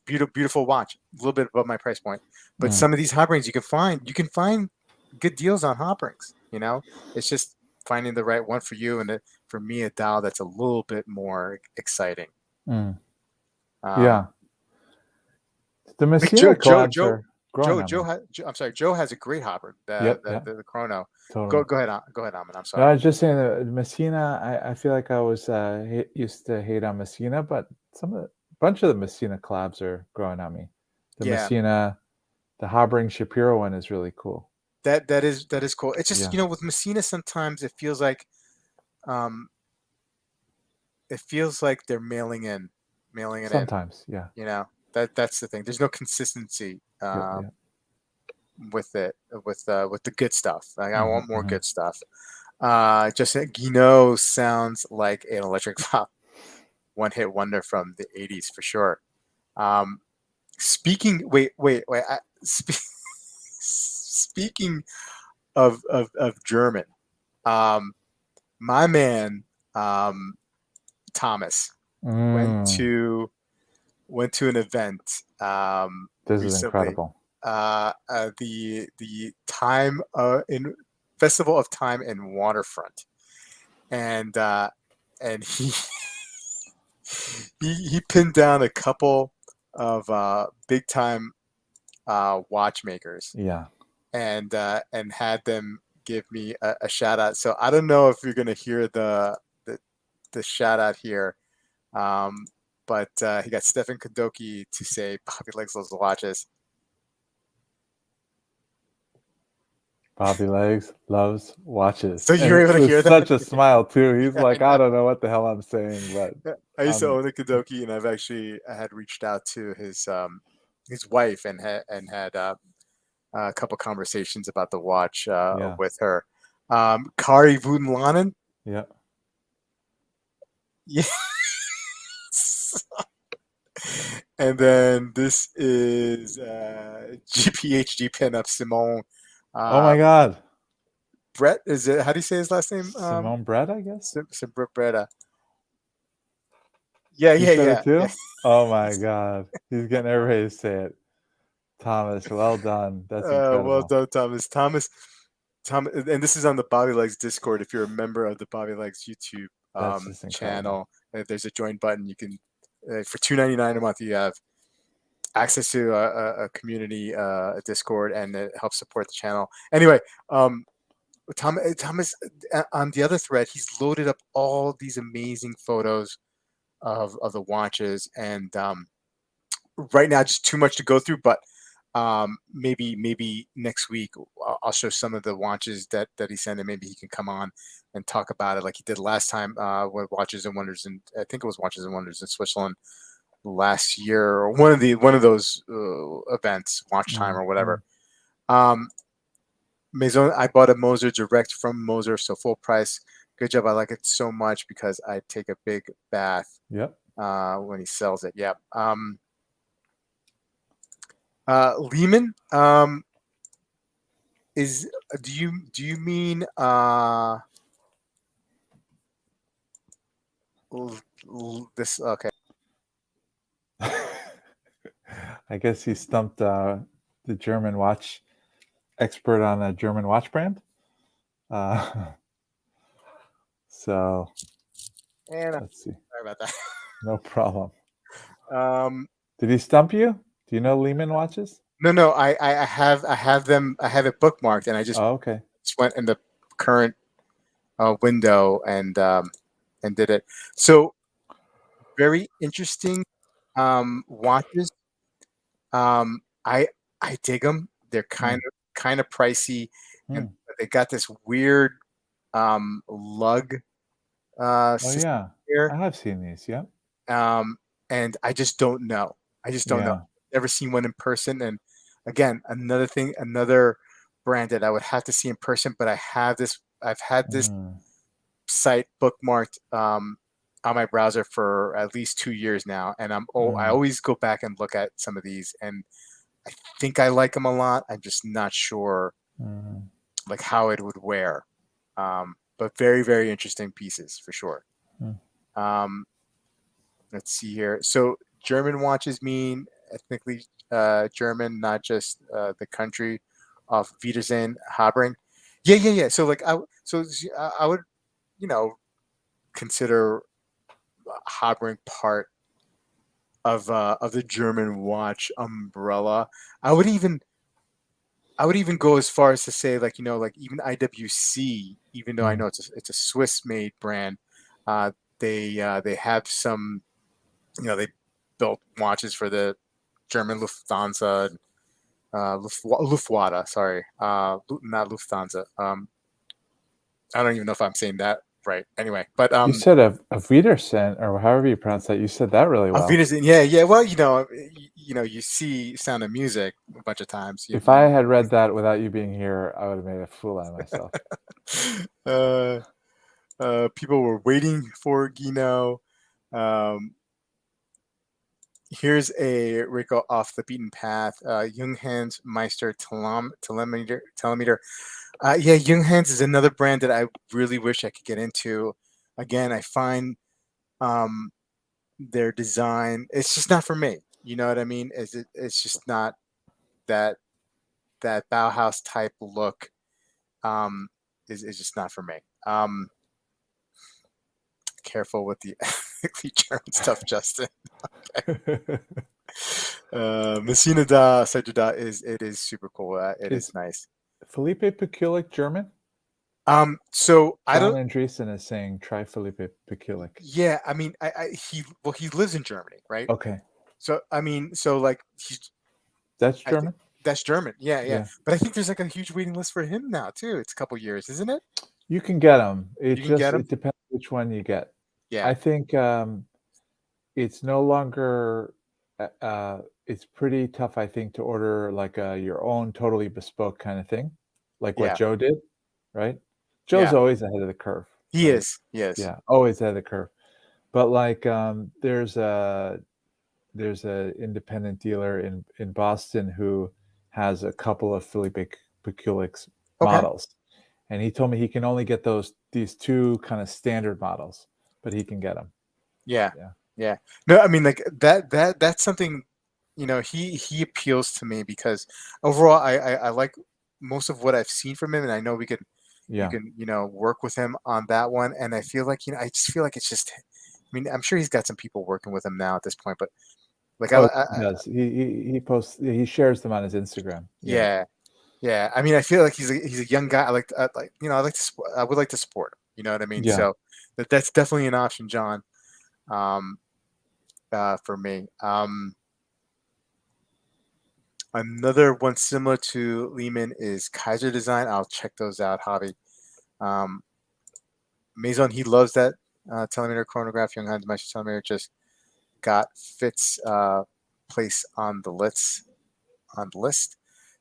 beautiful watch. A little bit above my price point, but some of these Habrings you can find good deals on Habrings. It's just finding the right one for you, and for me, a dial that's a little bit more exciting. Yeah. The Messina collabs are growing on me. I'm sorry, Joe has a great Habring, the Chrono. Totally. Go ahead, Amin. I'm No, sorry. I was just saying that Messina, I feel like I was used to hate on Messina, but bunch of the Messina collabs are growing on me. The Messina, the Habring Shapiro one is really cool. That is cool. It's just, with Messina, sometimes it feels like they're mailing it sometimes, in. That's the thing. There's no consistency with it, with the good stuff. Like, I want more good stuff. Just Guinot sounds like an electric pop one-hit wonder from the 80s for sure. Speaking of German, my man Thomas went to an event this recently. Is incredible. The time in Festival of Time in Waterfront, and he he pinned down a couple of big time watchmakers. Yeah. And had them give me a shout out. So I don't know if you're gonna hear the shout out here, but he got Stefan Kodoki to say Bobby likes those watches. Bobby Legs loves watches. So you're able to hear that? Such a smile too. He's like, I don't know what the hell I'm saying, but I used to own a Kodoki, and I had reached out to his wife and had a couple conversations about the watch with her. Kari Vudenlanen. Yeah. Yes. And then this is GPHG pinup Simone. Oh my God. Brett, is it? How do you say his last name? Simone Brett, I guess. Brett. Yeah. It too? Yeah. Oh my God. He's getting everybody to say it. Thomas, well done. That's incredible. Well done, Thomas. Thomas, and this is on the Bobby Legs Discord. If you're a member of the Bobby Legs YouTube channel, there's a join button. You can, for $2.99 a month, you have access to a community, a Discord, and it helps support the channel. Anyway, Thomas, on the other thread, he's loaded up all these amazing photos of the watches, and right now just too much to go through, but maybe next week I'll show some of the watches that he sent, and maybe he can come on and talk about it like he did last time with Watches and Wonders, and I think it was Watches and Wonders in Switzerland last year, or one of those events, Watch Time or Mm. whatever. Um, Maison, I bought a Moser direct from Moser, so full price. Good job. I like it so much because I take a big bath Yep. when he sells it. Yep. Lehman, is do you mean this? Okay. I guess he stumped the German watch expert on a German watch brand. Uh, so And let's see. sorry about that. No problem. Um, Did he stump you? Do you know Lehman watches? no, I have them. I have it bookmarked, and I just Oh, okay. went in the current window and did it. So very interesting watches. I dig them. They're Hmm. kind of pricey, and Hmm. they got this weird lug Oh system yeah, here. I have seen these. Yeah. Um, and I just don't know. I just don't know. Yeah. Never seen one in person. And again, another thing, another brand that I would have to see in person. But I have this. I've had this Mm. site bookmarked on my browser for at least 2 years now, and I Mm. always go back and look at some of these, and I think I like them a lot. I'm just not sure Mm. like how it would wear. But very very interesting pieces for sure. Mm. Um, let's see here. So German watches mean ethnically German, not just the country of Wiedersehen, Habring. Yeah. So like I would you know consider Habring part of the German watch umbrella. I would even I would even go as far as to say like like even IWC, even though I Mm. know it's a Swiss made brand, they have some they built watches for the German Lufthansa, Luftwaffe. Sorry, not Lufthansa. I don't even know if I'm saying that right. Anyway, but You said a Wiedersehen, or however you pronounce that. You said that really well. Venus, yeah. Well, you see Sound of Music a bunch of times. If I had read that without you being here, I would have made a fool out of myself. uh, people were waiting for Gino. Um, here's a Rico off the beaten path. Junghans Meister telemeter. Yeah, Junghans is another brand that I really wish I could get into. Again, I find um, their design. It's just not for me. You know what I mean? It's just not that Bauhaus type look. Um, is just not for me. Careful with the German stuff, Justin. Messina da Sajida is super cool. It is Is nice. Felipe Pekulik German? So I John don't. Andreessen is saying try Felipe Pekulik. Yeah, I mean, he lives in Germany, right? Okay, So I mean, so like he's that's I think German. that's German. Yeah. Yeah, But I think there's like a huge waiting list for him now too. It's a couple years, isn't it? you can get them. You can get him. It depends which one you get. Yeah, I think it's no longer. It's pretty tough, I think, to order like your own totally bespoke kind of thing, like what yeah, Joe did, right? Joe's yeah. always ahead of the curve, He right? is. He is. Yeah, always ahead of the curve. But like, there's a independent dealer in Boston who has a couple of Philippe Pekulik's Okay. models, and he told me he can only get these two kind of standard models, but he can get them. Yeah, Yeah, yeah. No, I mean like that's something, he appeals to me because overall I like most of what I've seen from him, and I know we yeah. can work with him on that one, and I feel like I just feel like it's just. I mean, I'm sure he's got some people working with him now at this point, but like Oh, he does. He posts. He shares them on his Instagram. Yeah, yeah, yeah. I mean, I feel like he's a young guy. I like to I would like to support him. You know what I mean? yeah. So that's definitely an option, John. Um, for me. Another one similar to Lehman is Kaiser Design. I'll check those out, Hobby. Um, Maison, he loves that telemeter chronograph. Junghans Meister telemeter just got Fitz place on the list.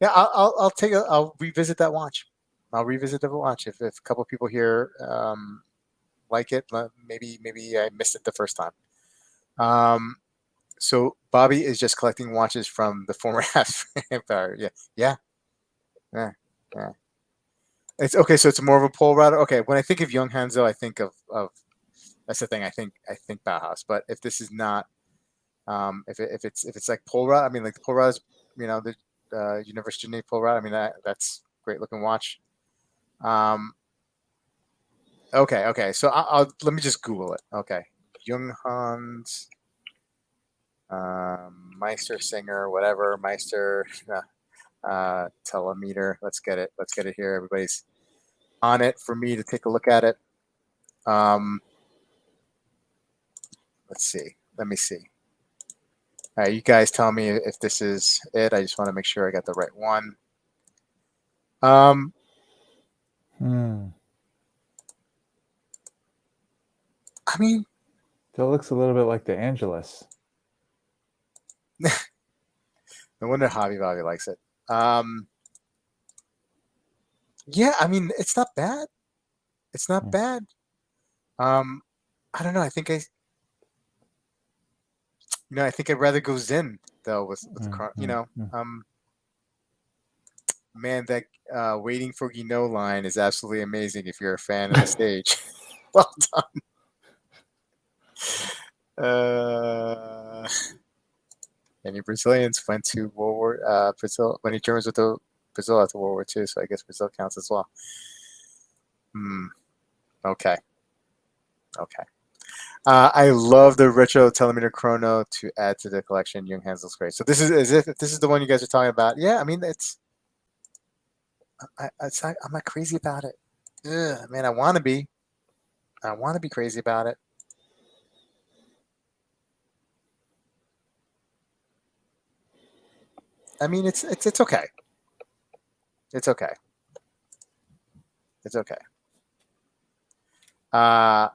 Yeah, I'll take I'll revisit that watch. I'll revisit the watch if a couple of people here like it. Maybe I missed it the first time. So Bobby is just collecting watches from the former half empire. Yeah, yeah, yeah. It's okay. So it's more of a pole router. Okay, when I think of Young Hanzo, I think of that's the thing. I think Bauhaus. But if this is not, if it's like pole route, I mean, like the pole route is, the University Navy pole route. I mean, that's great looking watch. Okay. So I'll let me just Google it. Okay, Jung Hans, Meister Singer, whatever Meister telemeter. Let's get it. Let's get it here. Everybody's on it for me to take a look at it. Let's see. Let me see. All right, you guys tell me if this is it. I just want to make sure I got the right one. I mean, That looks a little bit like the Angelus. no wonder Hobby Bobby likes it. Yeah, I mean, it's not bad. It's not bad. I don't know. I think I'd rather go Zen though with the man, that waiting for Gino line is absolutely amazing if you're a fan of the stage. Well done. Many Brazilians went to World War Brazil. Many Germans went to Brazil after World War II, so I guess Brazil counts as well. Okay. I love the retro telemeter chrono to add to the collection. Young Hansel's great. So this is if this is the one you guys are talking about. Yeah, I mean I'm not crazy about it. Ugh, man, I want to be. I want to be crazy about it. I mean, it's okay. It's okay. It's okay. I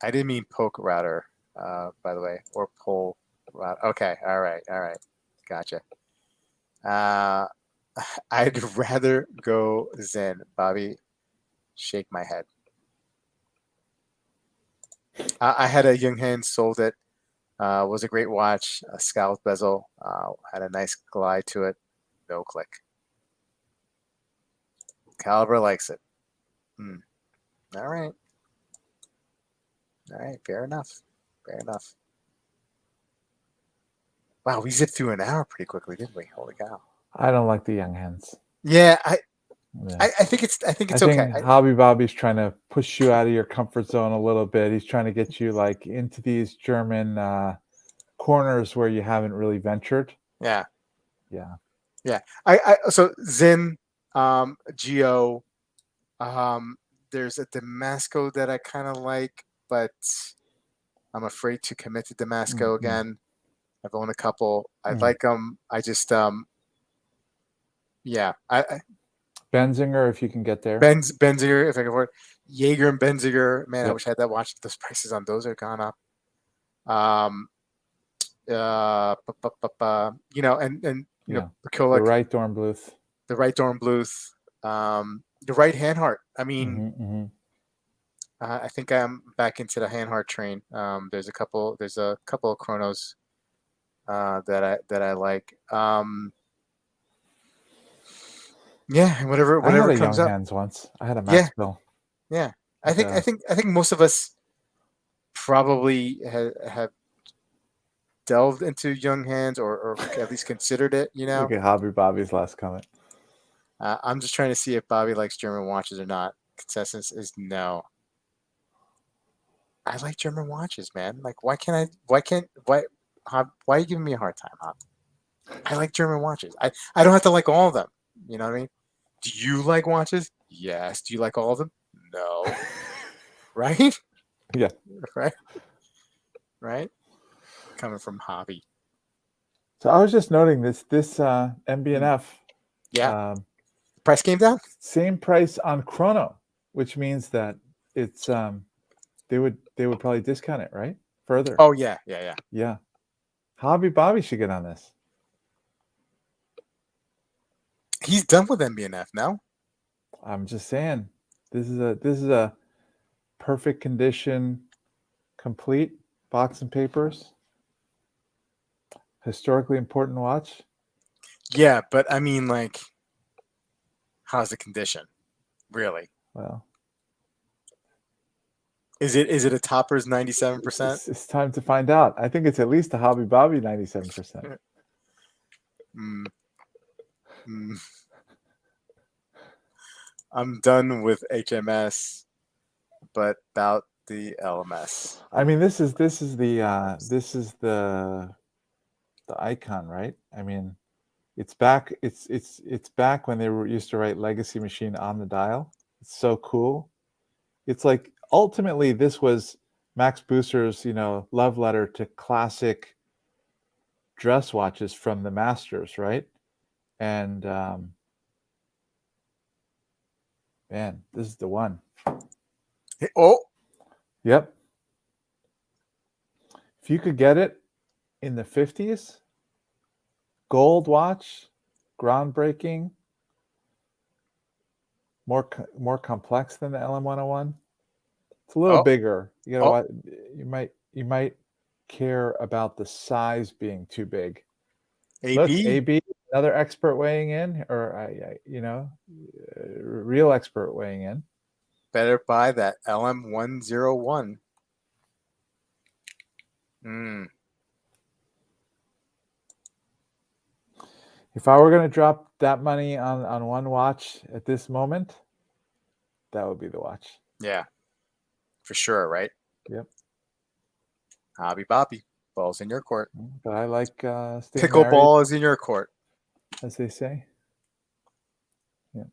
didn't mean poke router, by the way, or pole router. Okay, all right, gotcha. I'd rather go Zen, Bobby. Shake my head. I had a Young Hand, sold it. Was a great watch. A scalloped bezel. Had a nice glide to it. No click. Caliber likes it. All right. Fair enough. Wow, we zipped through an hour pretty quickly, didn't we? Holy cow! I don't like the Young Hands. Yeah, I think it's okay. Hobby Bobby's trying to push you out of your comfort zone a little bit. He's trying to get you like into these German corners where you haven't really ventured. Yeah. Yeah. So Zen, Geo, there's a Damasco that I kind of like, but I'm afraid to commit to Damasco again. I've owned a couple. I like them. I just yeah. Benzinger, if you can get there. Benziger, if I can afford. Jaeger and Benziger. Man, I wish I had that watch. Those prices on those are gone up. The right Dornbluth. The right Dornbluth. The right Hanhart. I mean, I think I'm back into the Hanhart train. There's a couple of chronos that I like. Yeah, whatever I had a comes Young up. Hands once. I had a Maxwell. Yeah. I think most of us probably have delved into Young Hands or at least considered it. Look at Hobby Bobby's last comment. I'm just trying to see if Bobby likes German watches or not. Consensus is no. I like German watches, man. Like, why are you giving me a hard time, Hop? I like German watches. I don't have to like all of them. You know what I mean? Do you like watches? Yes. Do you like all of them? No. Right? Yeah. Right? Coming from Hobby. So I was just noting this MB&F Yeah. Price came down? same price on Chrono, which means that it's they would probably discount it, right? Further. Oh, yeah. Yeah, yeah. Yeah. Hobby Bobby should get on this. He's done with MBNF now. I'm just saying, this is a perfect condition, complete box and papers. Historically important watch. Yeah, but I mean, like, how's the condition? Really? Well, Is it a Topper's 97%? it's time to find out. I think it's at least a Hobby Bobby 97%. Mm, mm. I'm done with HMS, but about the LMS. I mean, this is the icon, right? I mean, it's back. It's back when they were used to write Legacy Machine on the dial. It's so cool. It's like ultimately this was Max Booster's, love letter to classic dress watches from the masters, right? And man, this is the one. Oh, Yep. If you could get it in the 50s, gold watch, groundbreaking, more complex than the LM101. It's a little oh, bigger. oh. You might care about the size being too big. AB. Look, AB, another expert weighing in, or real expert weighing in. Better buy that LM101. If I were going to drop that money on one watch at this moment, that would be the watch. Yeah, for sure, right? Yep. Hobby Bobby, ball's in your court. But I like staying Pickleball is in your court, as they say. Yeah.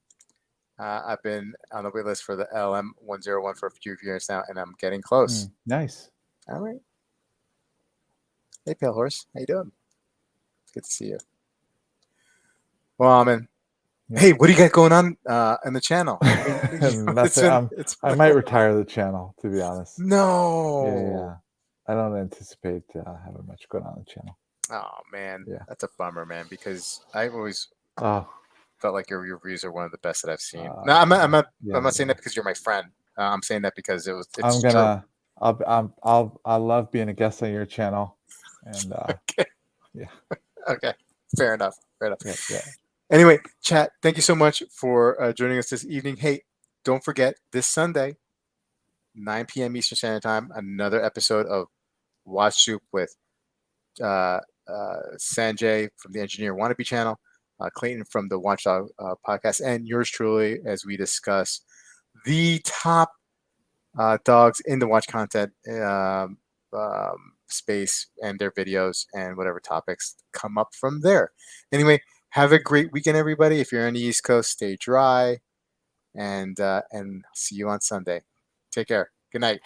I've been on the wait list for the LM101 for a few years now, and I'm getting close. Nice. All right. Hey, Pale Horse, how you doing? It's good to see you. Well, Amin. Yeah. Hey, what do you got going on in the channel? Nothing. I might retire the channel, to be honest. No. Yeah. I don't anticipate having much going on the channel. Oh man, that's a bummer, man. Because I've always felt like your reviews are one of the best that I've seen. No, I'm not saying that because you're my friend. I'm saying that because it's true. I love being a guest on your channel, and okay. Yeah. Okay, fair enough. Yeah. Anyway, chat, thank you so much for joining us this evening. Hey, don't forget, this Sunday, 9 p.m. Eastern Standard Time, another episode of Watch Soup with Sanjay from the Engineer Wannabe channel, Clayton from the Watchdog podcast, and yours truly as we discuss the top dogs in the watch content space and their videos and whatever topics come up from there. Anyway, have a great weekend, everybody. If you're on the East Coast, stay dry, and see you on Sunday. Take care. Good night.